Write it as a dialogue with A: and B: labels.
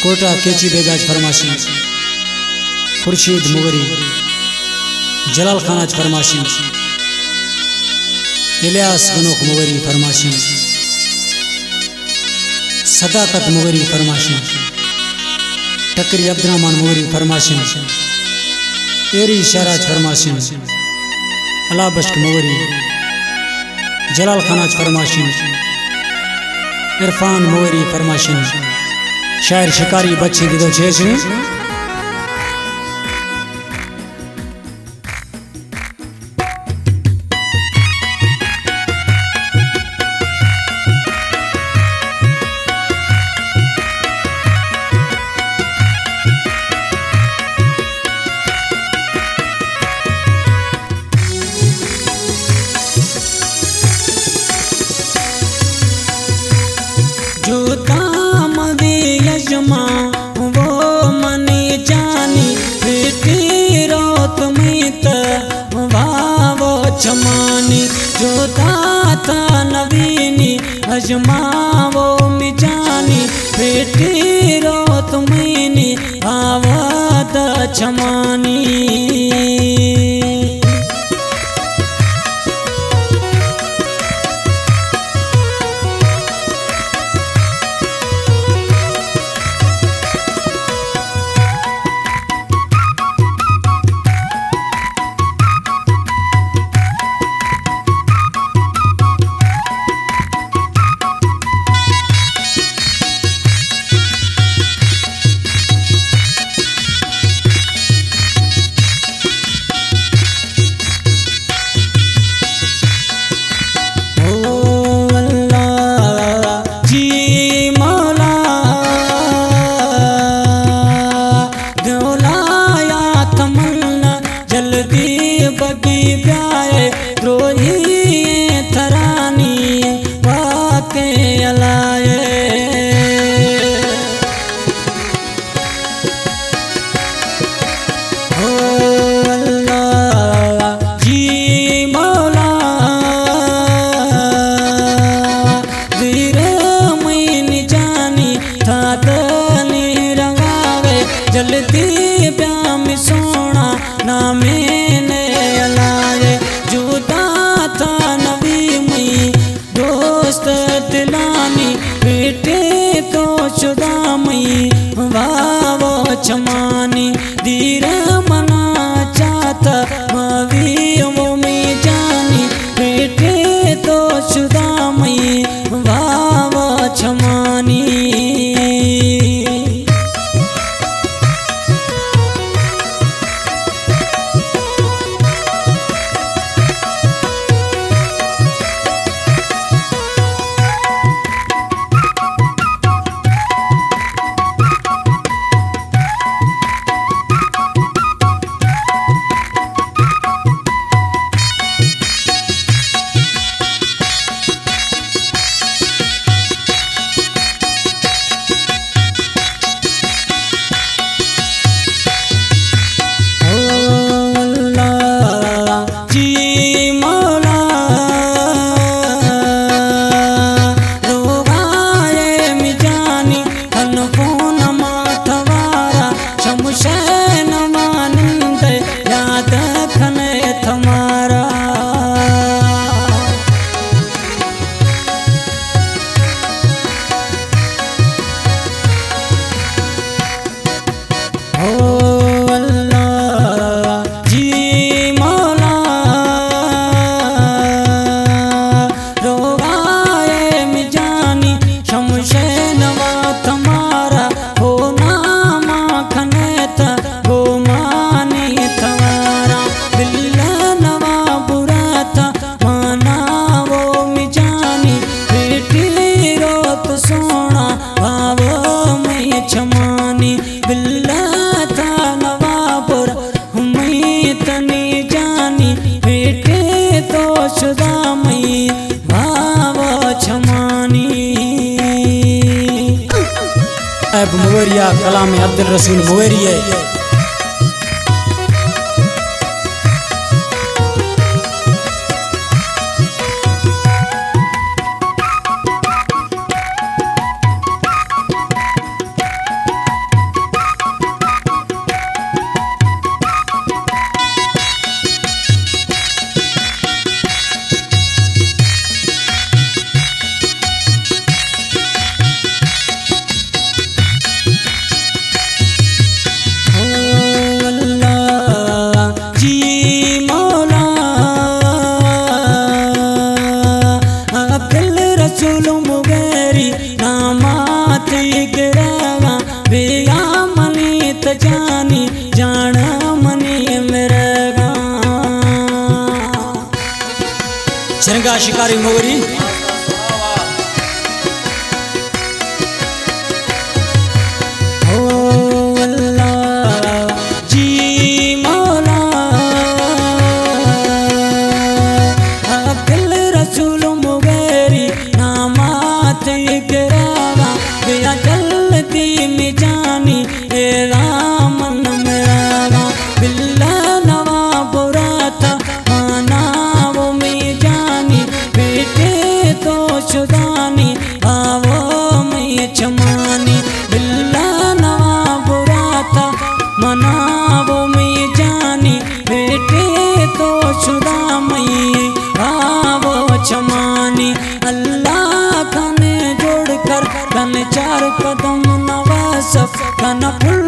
A: कोटा केची बेगाज फरमाशी, खुर्शीद मुगरी, जलाल खानाज फरमाशी, इलियास गनोक मुगरी फरमाशी, सदाकत मुगरी फरमाशी, टकरी अब्दुर्रहमान मुगरी फरमाशी, एरी शहराज फरमाशी, अला बश्क मुगरी, जलाल खानाज फरमाशी, इरफान मुगरी फरमाशी, शायर शिकारी बच्चे की दो छेसनी
B: वो मनी जानी बेटी रोत मीत वावो चमानी जो दाता नवीनी अजमावो मिजानी बेटी रोत मीनी आवत चमानी बगी प्याए द्रोही थरानी वाके अलाए हो अल्लाह जी मौला वीर मैन जानी था तनी रंगावे जल्दी प्याम सोना ना मैंने दिलानी बेटे तो शुदामई वावो चमानी दीर मना चाहता मवी वो में जानी बेटे तो शुदामई वावो चमानी
A: मुगरिया कलाम अब्दुल रसूल मुगरी है।
B: बिया मनी त जानी जान मनी मेरे
A: झरगा शिकारी मोगरी
B: चार कदम नवासफ कन फुल